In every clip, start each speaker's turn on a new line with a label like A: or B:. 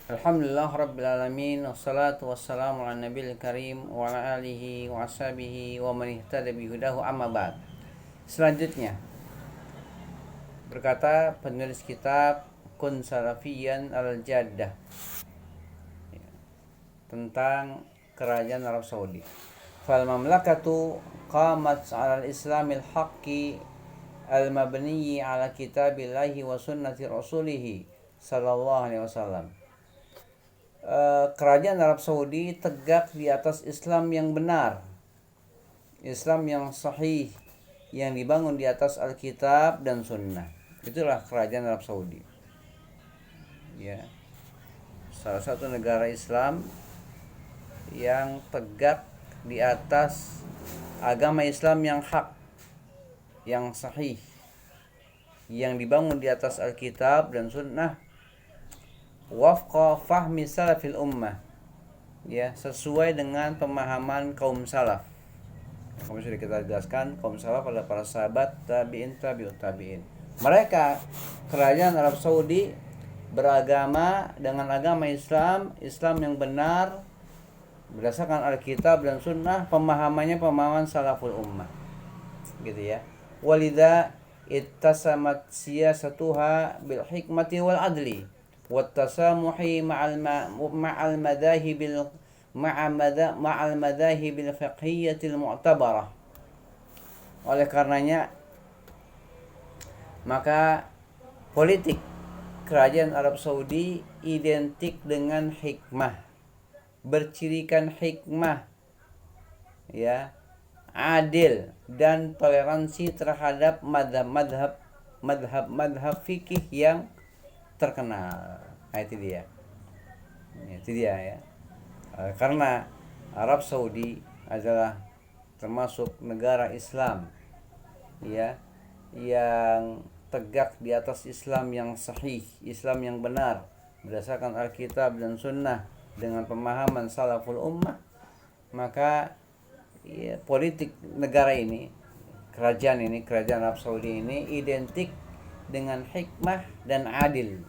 A: Alhamdulillah Rabbil Alamin. Wassalatu wassalamu ala nabil karim wa ala alihi wa ashabihi wa man ihtada bihudahu amma ba'd. Selanjutnya berkata penulis kitab Kun Salafiyan al-Jaddah tentang kerajaan Arab Saudi. Fal mamlakatu qamat 'ala al-islamil haqqi al-mabniyi 'ala kitabillahi wa sunnati rasulih sallallahu alaihi wasallam. Kerajaan Arab Saudi tegak di atas Islam yang benar, Islam yang sahih, yang dibangun di atas Alkitab dan Sunnah. Itulah kerajaan Arab Saudi. Ya, salah satu negara Islam yang tegak di atas agama Islam yang hak, yang sahih, yang dibangun di atas Alkitab dan Sunnah. Wafqa fahmi salafil ummah, ya, sesuai dengan pemahaman kaum salaf. Kami sudah kita jelaskan, kaum salaf adalah para sahabat, tabi'in, tabi'ut tabi'in. Mereka, kerajaan Arab Saudi, beragama dengan agama Islam, Islam yang benar berdasarkan Alkitab dan Sunnah. Pemahamannya pemahaman salaful ummah, gitu ya. Walidha ittasamat siyasatuha bil hikmati wal adli wattasamuhi ma'al madahibil ma'al madahibil fiqhiyatil mu'tabarah. Oleh karenanya, maka politik kerajaan Arab Saudi identik dengan hikmah, bercirikan hikmah, ya, adil dan toleransi terhadap madhab fikih yang terkenal. Nah, itu dia. Ya. Karena Arab Saudi adalah termasuk negara Islam, ya, yang tegak di atas Islam yang sahih, Islam yang benar berdasarkan Alkitab dan Sunnah dengan pemahaman salaful ummah. Maka ya, politik negara ini, kerajaan Arab Saudi ini identik dengan hikmah dan adil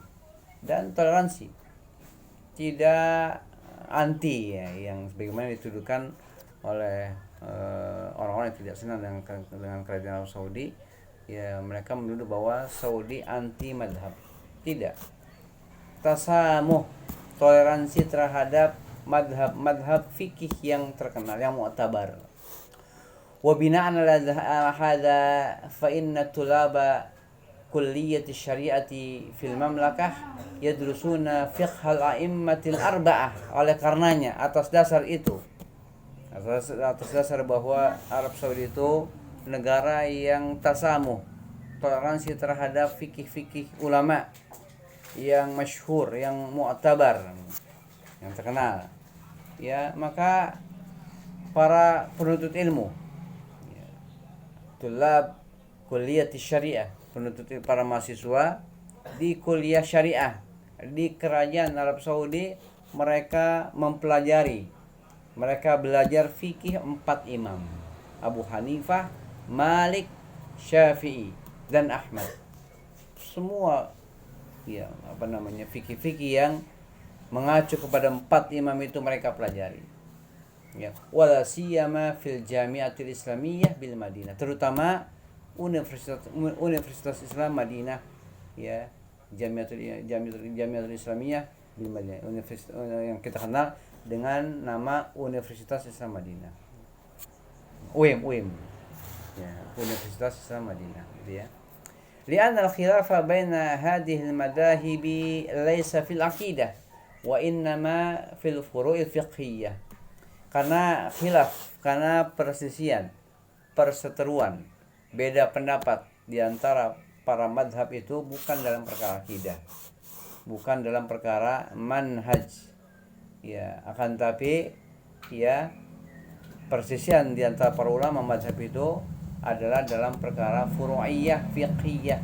A: dan toleransi, tidak anti, ya, yang sebagaimana dituduhkan oleh orang-orang yang tidak senang dengan kerajaan Arab Saudi. Ya, mereka menuduh bahwa Saudi anti madhab. Tidak. Tasamuh, toleransi terhadap madhab fikih yang terkenal, yang mu'tabar. Wa bina'an ala hadha fa inna tulaba kulliyati syariati fil mamlakah yadrusuna fiqhal a'immatil arba'ah. Oleh karenanya, atas dasar itu, atas dasar bahwa Arab Saudi itu negara yang tasamuh, toleransi terhadap fikih-fikih ulama yang masyhur, yang mu'tabar, yang terkenal, ya, maka para penuntut ilmu, ya, tulab kulliyati syariah, para mahasiswa di kuliah syariah di kerajaan Arab Saudi, mereka mempelajari, mereka belajar fikih 4 imam, Abu Hanifah, Malik, Syafi'i, dan Ahmad. Semua, ya, fikih-fikih yang mengacu kepada 4 imam itu mereka pelajari. Ya, wala siyama fil jami'atil islamiyah bil Madinah, terutama Universitas Islam Madinah, ya, Jamiatul Islamiyah bil Madinah, universitas yang kita kenal dengan nama Universitas Islam Madinah, UIM, ya, Universitas Islam Madinah, gitu ya. Li'an al-khilafa baina hadhihi al-madahibi laysa fil aqidah wa innama fil furu'il fiqhiyah. Karena khilaf, karena persisian, perseteruan, beda pendapat di antara para madhab itu bukan dalam perkara akidah, bukan dalam perkara manhaj, ya, akan tapi, ya, persisian di antara para ulama madhab itu adalah dalam perkara furu'iyah fiqhiyah,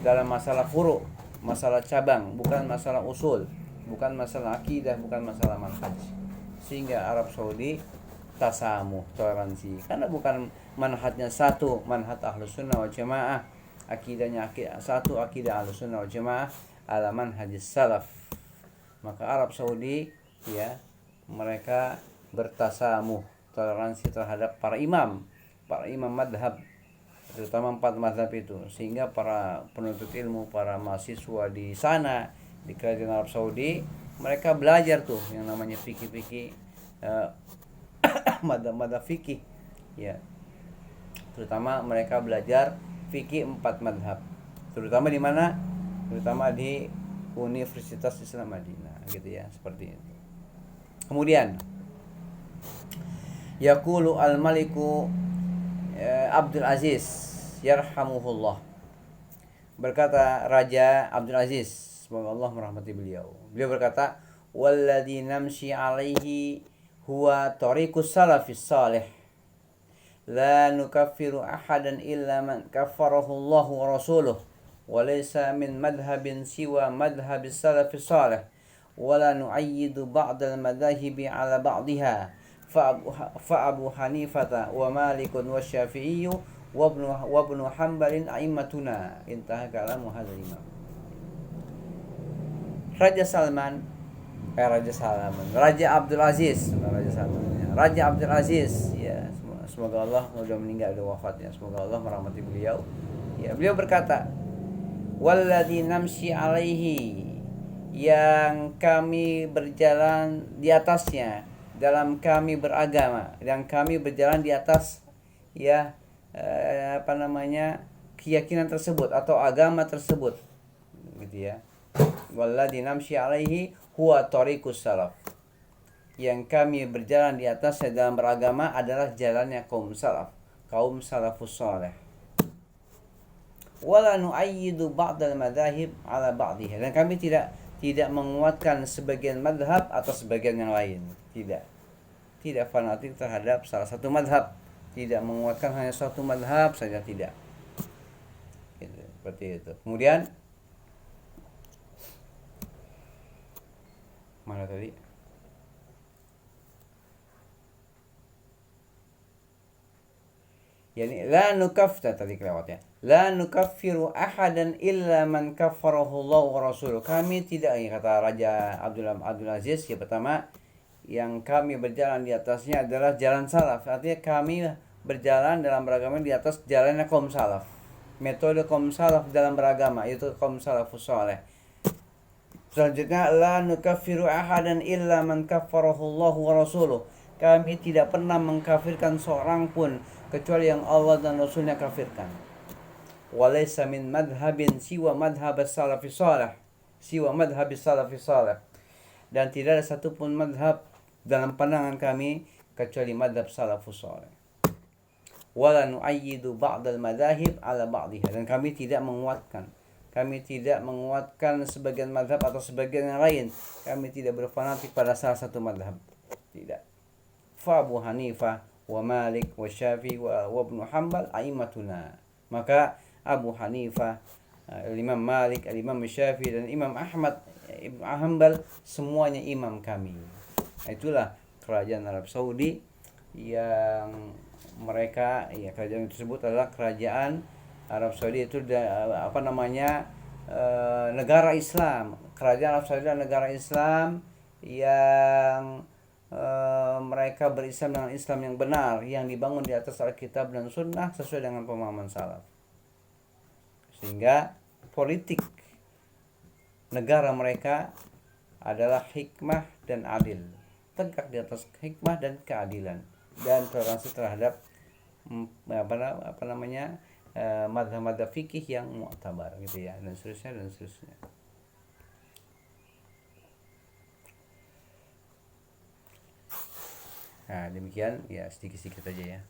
A: dalam masalah furu', masalah cabang, bukan masalah usul, bukan masalah akidah, bukan masalah manhaj. Sehingga Arab Saudi tasamuh, toleransi, karena bukan manhajnya satu, manhaj Ahlus Sunnah wal Jamaah, akidahnya satu, akidah Ahlus Sunnah wal Jamaah ala manhajis salaf, Maka Arab Saudi ya mereka bertasamuh, toleransi terhadap para imam madhab, terutama 4 madhab itu, sehingga para penuntut ilmu, para mahasiswa di sana di kerajaan Arab Saudi mereka belajar tuh yang namanya fikih-fikih madhab fikih ya, terutama mereka belajar fikih 4 madhab, terutama di mana, terutama di Universitas Islam Madinah gitu ya, seperti itu. Kemudian yaqulu al-maliku Abdul Aziz yarhamuhullah, berkata Raja Abdul Aziz, semoga Allah merahmati beliau. Beliau berkata, walladzi namshi alaihi huwa tariqus salafis salih, la nukaffiru ahadan illa man kaffarahu Allah wa rasuluh, wa laysa min madhhabin siwa madhhabis salafis salih, wa la nu'ayyidu ba'dal madhahibi ala ba'diha fa Abu Hanifah wa Malik wa Syafi'i wa ibnu Hanbalin a'immatuna. Intaha kalamu hadzal imam. Raja Abdul Aziz ya, semoga Allah, sudah meninggal, sudah wafat ya, semoga Allah merahmati beliau ya. Beliau berkata, walladzi namshi alaihi, yang kami berjalan di atasnya dalam kami beragama, yang kami berjalan di atas ya keyakinan tersebut atau agama tersebut gitu ya. Walladzi namshi alaihi huwa tariqus salaf, yang kami berjalan di atasnya dalam beragama adalah jalannya kaum salaf, kaum salafus saleh. Wala nu'ayyidu ba'dal madzahib ala ba'dihha, dan kami tidak menguatkan sebagian madhab atau sebagian yang lain, tidak fanatik terhadap salah satu madhab, tidak menguatkan hanya satu madhab saja, tidak gitu, seperti itu. Kemudian mana tadi? Yani la nukafta tadi kelewat ya. La nukaffiru ahadan illa man kaffarahu Allah wa rasuluh. Kami tidak, kata Raja Abdul Aziz ya, pertama yang kami berjalan di atasnya adalah jalan salaf. Artinya kami berjalan dalam beragama di atas jalannya kaum salaf. Metode kaum salaf dalam beragama itu kaum salafus saleh. Selanjutnya, la nukaffiru ahadan illa man kaffarahu Allah wa rasuluh. Kami tidak pernah mengkafirkan seorang pun kecuali yang Allah dan Rasulnya kafirkan. Walaysa min madhabin siwa madhabis salafis salih. Dan tidak ada satupun madhab dalam pandangan kami kecuali madhab salafus salih. Wala nu'ayyidu ba'dal madahib ala ba'diha, dan kami tidak menguatkan sebagian madhab atau sebagian yang lain. Kami tidak berfanatik pada salah satu madhab, tidak. Fa Abu Hanifah wa Malik wa Syafi'i wa ibnu Hanbal a'immatuna, maka Abu Hanifah, Imam Malik, Imam Syafi'i dan Imam Ahmad Ibnu Hanbal semuanya imam kami. Itulah kerajaan Arab Saudi yang mereka ya, kerajaan tersebut adalah kerajaan Arab Saudi, itu negara Islam. Kerajaan Arab Saudi adalah negara Islam yang mereka berislam dengan Islam yang benar, yang dibangun di atas Alkitab dan Sunnah sesuai dengan pemahaman salaf. Sehingga politik negara mereka adalah hikmah dan adil, tegak di atas hikmah dan keadilan, dan toleransi terhadap madhab-madhab fikih yang mu'tabar gitu ya, dan seterusnya. Nah, demikian ya, sedikit-sedikit aja ya.